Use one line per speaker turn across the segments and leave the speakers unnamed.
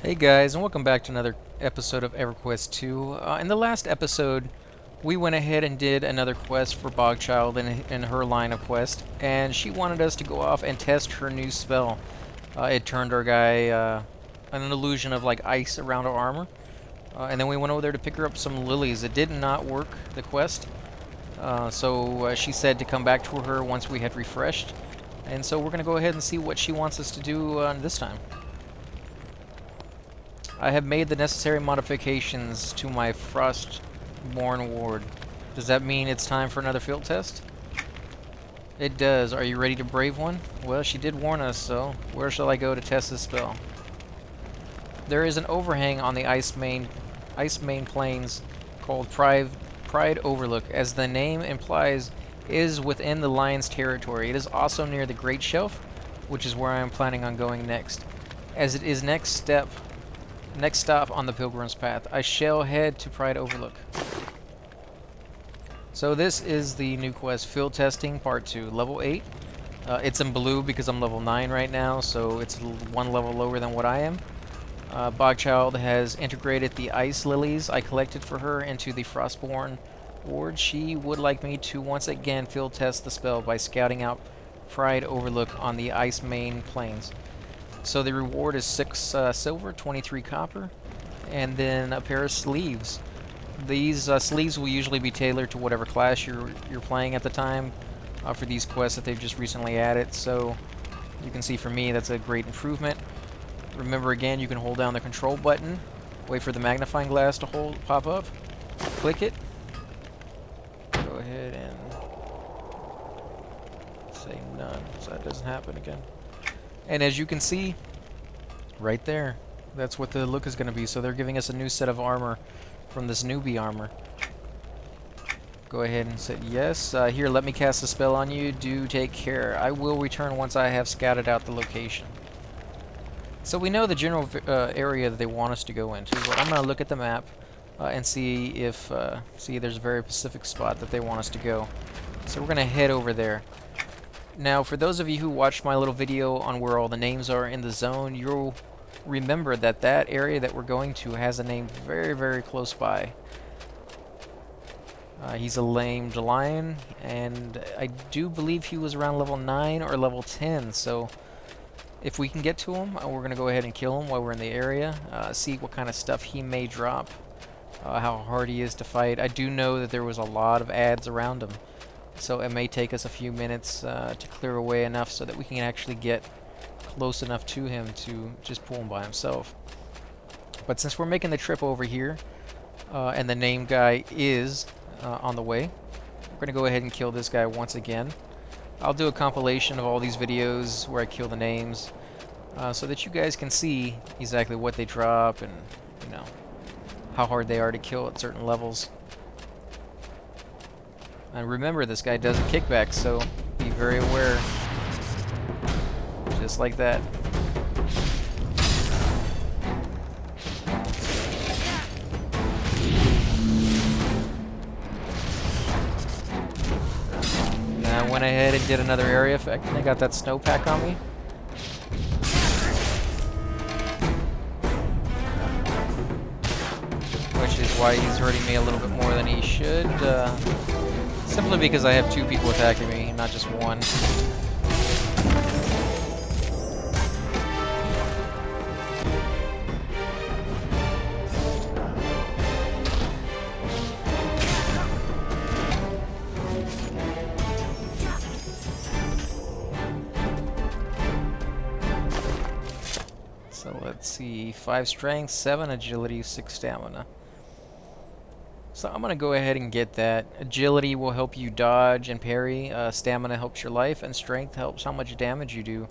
Hey guys, and welcome back to another episode of EverQuest 2. In the last episode, we went ahead and did another quest for Bogchild in her line of quest, and she wanted us to go off and test her new spell. It turned our guy an illusion of like ice around our armor, and then we went over there to pick her up some lilies. It did not work, the quest, so she said to come back to her once we had refreshed, and so we're going to go ahead and see what she wants us to do this time. I have made the necessary modifications to my Frostborn ward. Does that mean it's time for another field test? It does. Are you ready to brave one? Well, she did warn us, so where shall I go to test this spell? There is an overhang on the ice main plains called Pride Overlook. As the name implies, is within the Lion's territory. It is also near the Great Shelf, which is where I am planning on going next. As it is next stop on the Pilgrim's Path, I shall head to Pride Overlook. So this is the new quest, Field Testing Part 2, Level 8. It's in blue because I'm level 9 right now, so it's one level lower than what I am. Bogchild has integrated the ice lilies I collected for her into the Frostborn ward. She would like me to once again field test the spell by scouting out Pride Overlook on the ice main plains. So the reward is 6 silver, 23 copper, and then a pair of sleeves. These sleeves will usually be tailored to whatever class you're playing at the time for these quests that they've just recently added. So you can see for me that's a great improvement. Remember again, you can hold down the control button, wait for the magnifying glass to pop up, click it, go ahead and say none so that doesn't happen again. And as you can see, right there, that's what the look is going to be. So they're giving us a new set of armor from this newbie armor. Go ahead and say yes. Here, let me cast a spell on you. Do take care. I will return once I have scouted out the location. So we know the general area that they want us to go into, but I'm going to look at the map and see if there's a very specific spot that they want us to go. So we're going to head over there. Now, for those of you who watched my little video on where all the names are in the zone, you'll remember that that area that we're going to has a name very, very close by. He's a lamed lion, and I do believe he was around level 9 or level 10, so if we can get to him, we're going to go ahead and kill him while we're in the area, see what kind of stuff he may drop, how hard he is to fight. I do know that there was a lot of ads around him. So it may take us a few minutes to clear away enough so that we can actually get close enough to him to just pull him by himself. But since we're making the trip over here, and the name guy is on the way, we're going to go ahead and kill this guy once again. I'll do a compilation of all these videos where I kill the names, so that you guys can see exactly what they drop and, you know, how hard they are to kill at certain levels. And remember, this guy does a kickback, so be very aware. Just like that. Now I went ahead and did another area effect, and I got that snowpack on me. Which is why he's hurting me a little bit more than he should. Simply because I have 2 people attacking me, not just one. So let's see, 5 strength, 7 agility, 6 stamina. So I'm going to go ahead and get that. Agility will help you dodge and parry. Stamina helps your life, and strength helps how much damage you do.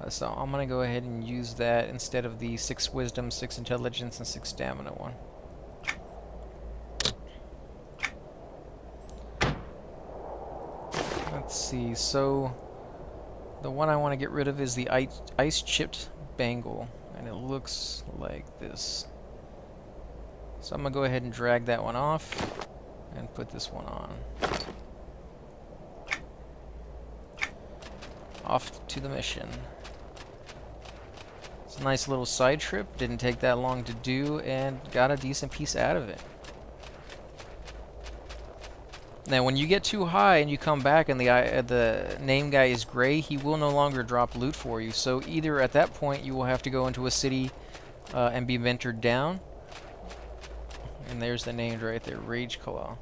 So I'm going to go ahead and use that instead of the 6 wisdom, 6 intelligence, and 6 stamina one. Let's see, so the one I want to get rid of is the ice-chipped bangle, and it looks like this. So I'm going to go ahead and drag that one off and put this one on. Off to the mission. It's a nice little side trip. Didn't take that long to do, and got a decent piece out of it. Now, when you get too high and you come back and the name guy is gray, he will no longer drop loot for you. So either at that point you will have to go into a city and be mentored down. And there's the name right there, Rage Claw.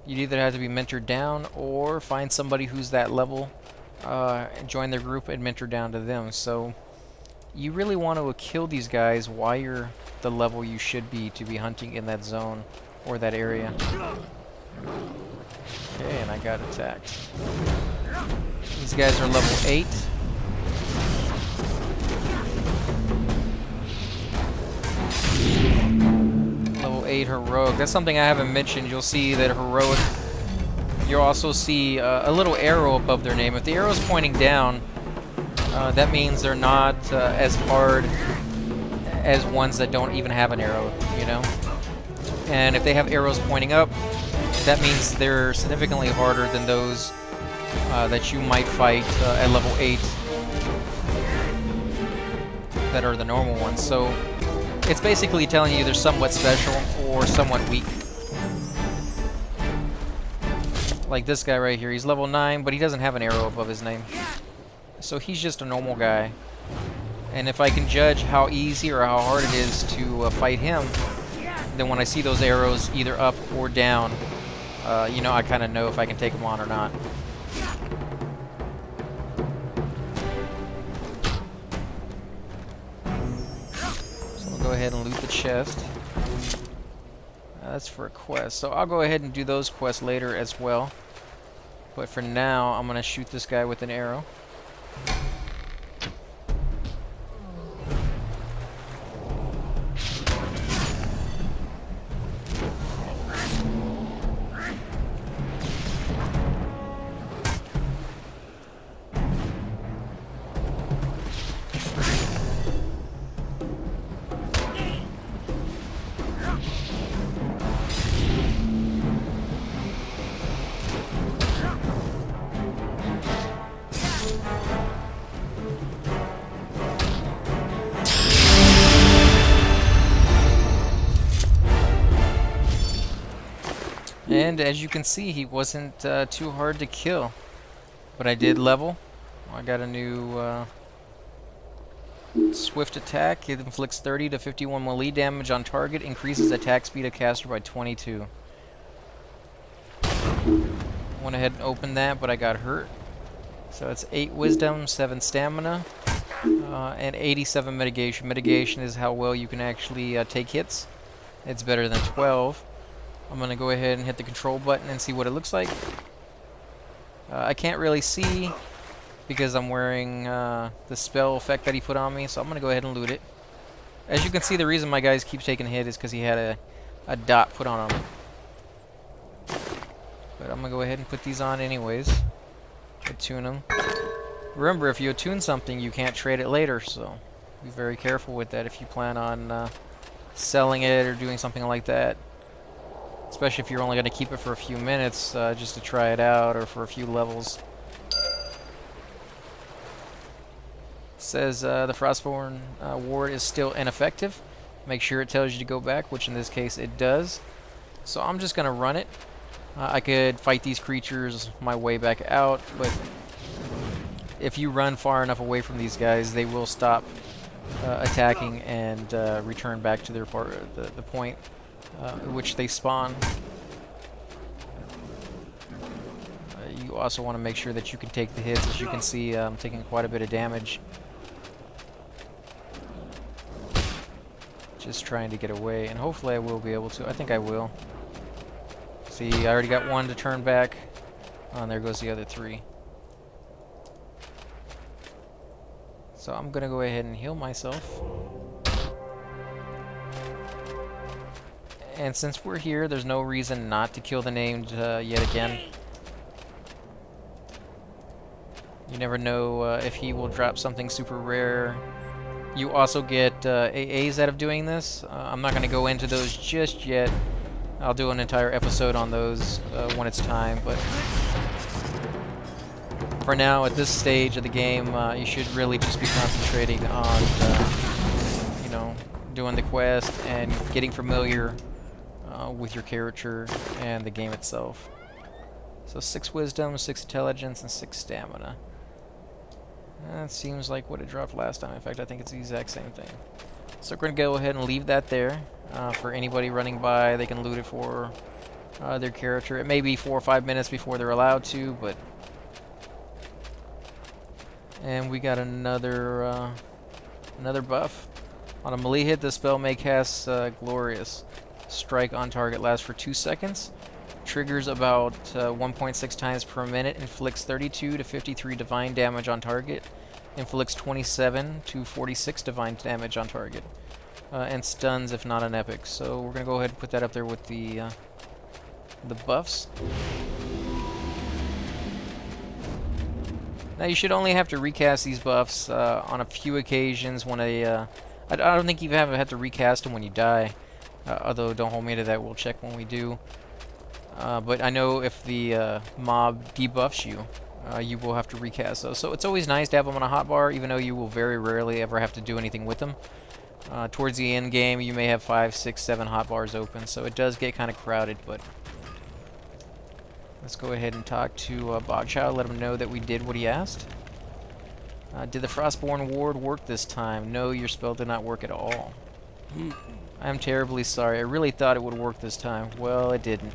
You'd either have to be mentored down or find somebody who's that level, and join their group and mentor down to them. So you really want to kill these guys while you're the level you should be to be hunting in that zone or that area. Okay, and I got attacked. These guys are level 8. Level 8 heroic. That's something I haven't mentioned. You'll see that heroic. You'll also see a little arrow above their name. If the arrow's pointing down, that means they're not as hard as ones that don't even have an arrow, you know? And if they have arrows pointing up, that means they're significantly harder than those that you might fight at level 8 that are the normal ones. So it's basically telling you they're somewhat special or somewhat weak. Like this guy right here, he's level 9, but he doesn't have an arrow above his name. So he's just a normal guy. And if I can judge how easy or how hard it is to fight him, then when I see those arrows either up or down, you know, I kind of know if I can take them on or not. So we'll go ahead and loot the chest. That's for a quest. So I'll go ahead and do those quests later as well. But for now, I'm going to shoot this guy with an arrow. And as you can see, he wasn't too hard to kill. But I did level. I got a new swift attack. It inflicts 30 to 51 melee damage on target, increases attack speed of caster by 22. Went ahead and opened that, but I got hurt. So it's 8 wisdom, 7 stamina, and 87 mitigation. Mitigation is how well you can actually take hits. It's better than 12. I'm going to go ahead and hit the control button and see what it looks like. I can't really see because I'm wearing the spell effect that he put on me, so I'm going to go ahead and loot it. As you can see, the reason my guys keep taking a hit is because he had a dot put on him. But I'm going to go ahead and put these on anyways. Attune them. Remember, if you attune something, you can't trade it later, so be very careful with that if you plan on selling it or doing something like that. Especially if you're only going to keep it for a few minutes just to try it out or for a few levels. It says the Frostborn ward is still ineffective. Make sure it tells you to go back, which in this case it does. So I'm just going to run it. I could fight these creatures my way back out, but if you run far enough away from these guys, they will stop attacking and return back to their the point at which they spawn. You also want to make sure that you can take the hits. As you can see, I'm taking quite a bit of damage. Just trying to get away, and hopefully I will be able to. I think I will. See, I already got one to turn back. Oh, and there goes the other 3. So I'm going to go ahead and heal myself. And since we're here, there's no reason not to kill the named yet again. You never know if he will drop something super rare. You also get AAs out of doing this. I'm not going to go into those just yet. I'll do an entire episode on those when it's time, but for now, at this stage of the game, you should really just be concentrating on, you know, doing the quest and getting familiar with your character and the game itself. So 6 wisdom, 6 intelligence, and 6 stamina. That seems like what it dropped last time. In fact, I think it's the exact same thing. So we're going to go ahead and leave that there. For anybody running by, they can loot it for their character. It may be 4 or 5 minutes before they're allowed to, but... And we got another buff. On a melee hit, the spell may cast Glorious. Strike on target lasts for 2 seconds. Triggers about 1.6 times per minute. Inflicts 32 to 53 divine damage on target. Inflicts 27 to 46 divine damage on target. And stuns if not an epic. So we're going to go ahead and put that up there with the buffs. Now you should only have to recast these buffs on a few occasions when I don't think you haven't had to recast them when you die. Although don't hold me to that, we'll check when we do. But I know if the mob debuffs you, you will have to recast those. So it's always nice to have them on a hotbar, even though you will very rarely ever have to do anything with them. Towards the end game, you may have 5, 6, 7 hotbars open, so it does get kind of crowded, but... Let's go ahead and talk to Bogchild, let him know that we did what he asked. Did the Frostborn Ward work this time? No, your spell did not work at all. I'm terribly sorry. I really thought it would work this time. Well, it didn't.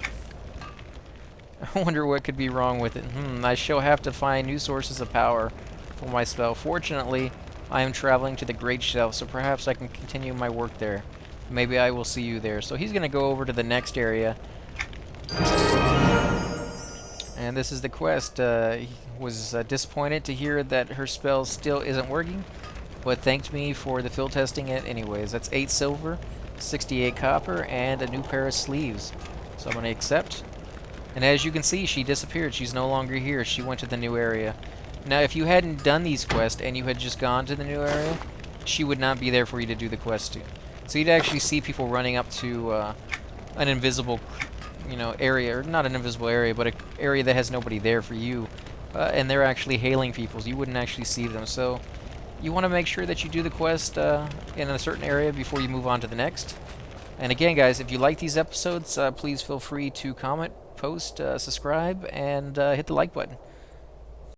I wonder what could be wrong with it. I shall have to find new sources of power for my spell. Fortunately, I am traveling to the Great Shelf, so perhaps I can continue my work there. Maybe I will see you there. So he's going to go over to the next area. And this is the quest. He was disappointed to hear that her spell still isn't working, but thanked me for the field testing it anyways. That's 8 silver, 68 copper, and a new pair of sleeves. So I'm going to accept. And as you can see, she disappeared. She's no longer here. She went to the new area. Now, if you hadn't done these quests and you had just gone to the new area, she would not be there for you to do the quest to. So you'd actually see people running up to an invisible, area, or not an invisible area, but an area that has nobody there for you, and they're actually hailing people, so you wouldn't actually see them. So you want to make sure that you do the quest in a certain area before you move on to the next. And again, guys, if you like these episodes, please feel free to comment, post, subscribe, and hit the like button.